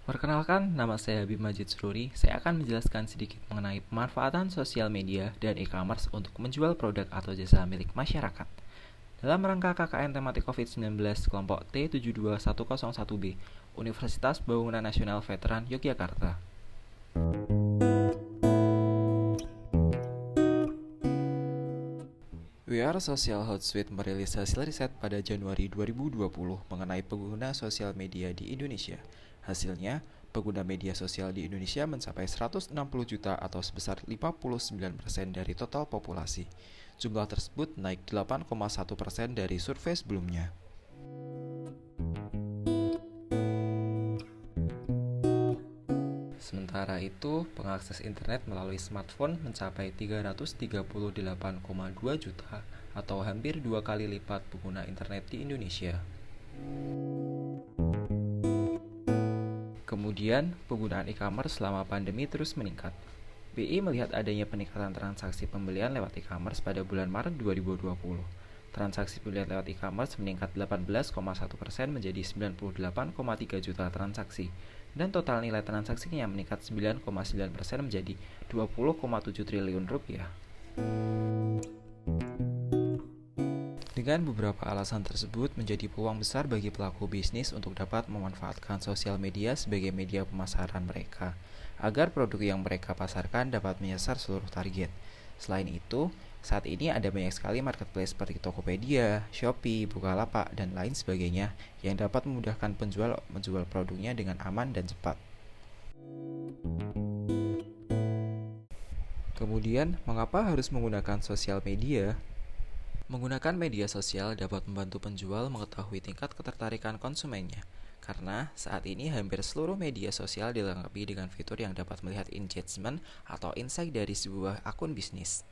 Perkenalkan, nama saya Habib Majid Sururi. Saya akan menjelaskan sedikit mengenai pemanfaatan sosial media dan e-commerce untuk menjual produk atau jasa milik masyarakat. Dalam rangka KKN tematik COVID-19 kelompok T72101B, Universitas Bangunan Nasional Veteran Yogyakarta. We Are Social Hotsuite merilis hasil riset pada Januari 2020 mengenai pengguna sosial media di Indonesia. Hasilnya, pengguna media sosial di Indonesia mencapai 160 juta atau sebesar 59% dari total populasi. Jumlah tersebut naik 8,1% dari survei sebelumnya. Sementara itu, pengakses internet melalui smartphone mencapai 338,2 juta atau hampir 2 kali lipat pengguna internet di Indonesia. Kemudian, penggunaan e-commerce selama pandemi terus meningkat. BI melihat adanya peningkatan transaksi pembelian lewat e-commerce pada bulan Maret 2020. Transaksi pembelian lewat e-commerce meningkat 18,1% menjadi 98,3 juta transaksi, dan total nilai transaksinya meningkat 9,9% menjadi 20,7 triliun rupiah. Dengan beberapa alasan tersebut menjadi peluang besar bagi pelaku bisnis untuk dapat memanfaatkan sosial media sebagai media pemasaran mereka, agar produk yang mereka pasarkan dapat menyasar seluruh target. Selain itu, saat ini ada banyak sekali marketplace seperti Tokopedia, Shopee, Bukalapak, dan lain sebagainya yang dapat memudahkan penjual menjual produknya dengan aman dan cepat. Kemudian, mengapa harus menggunakan sosial media? Menggunakan media sosial dapat membantu penjual mengetahui tingkat ketertarikan konsumennya, karena saat ini hampir seluruh media sosial dilengkapi dengan fitur yang dapat melihat engagement atau insight dari sebuah akun bisnis.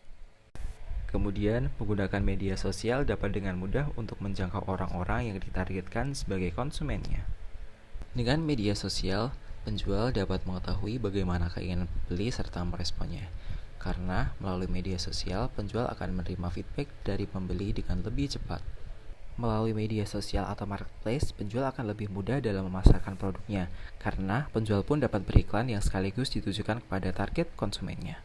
Kemudian, menggunakan media sosial dapat dengan mudah untuk menjangkau orang-orang yang ditargetkan sebagai konsumennya. Dengan media sosial, penjual dapat mengetahui bagaimana keinginan pembeli serta meresponnya. Karena melalui media sosial, penjual akan menerima feedback dari pembeli dengan lebih cepat. Melalui media sosial atau marketplace, penjual akan lebih mudah dalam memasarkan produknya, karena penjual pun dapat beriklan yang sekaligus ditujukan kepada target konsumennya.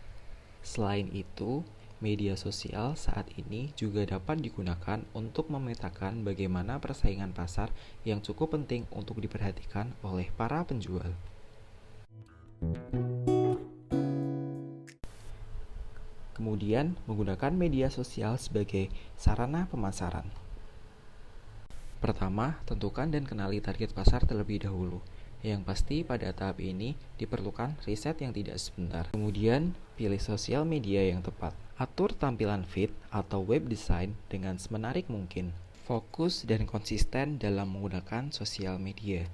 Selain itu, media sosial saat ini juga dapat digunakan untuk memetakan bagaimana persaingan pasar yang cukup penting untuk diperhatikan oleh para penjual. Kemudian, menggunakan media sosial sebagai sarana pemasaran. Pertama, tentukan dan kenali target pasar terlebih dahulu. Yang pasti pada tahap ini diperlukan riset yang tidak sebentar. Kemudian, pilih sosial media yang tepat. Atur tampilan feed atau web design dengan semenarik mungkin. Fokus dan konsisten dalam menggunakan sosial media.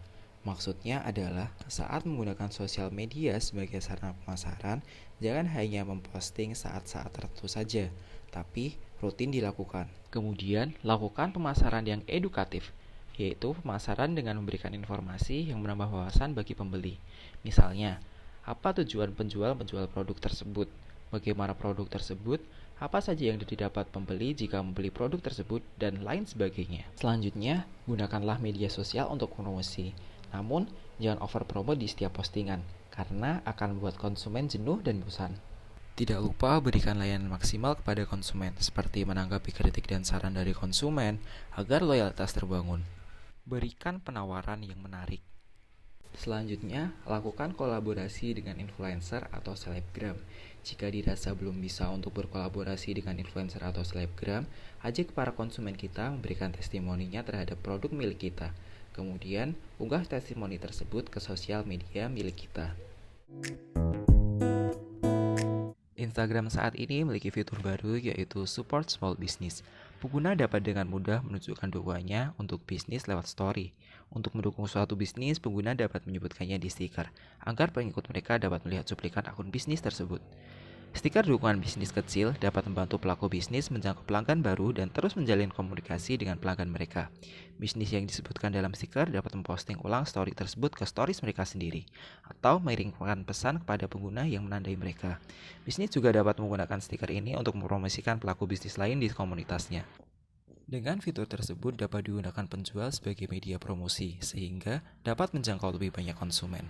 Maksudnya adalah saat menggunakan sosial media sebagai sarana pemasaran, jangan hanya memposting saat-saat tertentu saja, tapi rutin dilakukan. Kemudian, lakukan pemasaran yang edukatif, yaitu pemasaran dengan memberikan informasi yang menambah wawasan bagi pembeli. Misalnya, apa tujuan penjual menjual produk tersebut, bagaimana produk tersebut, apa saja yang didapat pembeli jika membeli produk tersebut, dan lain sebagainya. Selanjutnya, gunakanlah media sosial untuk promosi. Namun, jangan over promo di setiap postingan, karena akan membuat konsumen jenuh dan bosan. Tidak lupa berikan layanan maksimal kepada konsumen, seperti menanggapi kritik dan saran dari konsumen, agar loyalitas terbangun. Berikan penawaran yang menarik. Selanjutnya, lakukan kolaborasi dengan influencer atau selebgram. Jika dirasa belum bisa untuk berkolaborasi dengan influencer atau selebgram, ajak para konsumen kita memberikan testimoninya terhadap produk milik kita. Kemudian, unggah testimoni tersebut ke sosial media milik kita. Instagram saat ini memiliki fitur baru yaitu Support Small Business. Pengguna dapat dengan mudah menunjukkan dukungannya untuk bisnis lewat story. Untuk mendukung suatu bisnis, pengguna dapat menyebutkannya di stiker, agar pengikut mereka dapat melihat cuplikan akun bisnis tersebut. Stiker dukungan bisnis kecil dapat membantu pelaku bisnis menjangkau pelanggan baru dan terus menjalin komunikasi dengan pelanggan mereka. Bisnis yang disebutkan dalam stiker dapat memposting ulang story tersebut ke stories mereka sendiri, atau mengirimkan pesan kepada pengguna yang menandai mereka. Bisnis juga dapat menggunakan stiker ini untuk mempromosikan pelaku bisnis lain di komunitasnya. Dengan fitur tersebut dapat digunakan penjual sebagai media promosi, sehingga dapat menjangkau lebih banyak konsumen.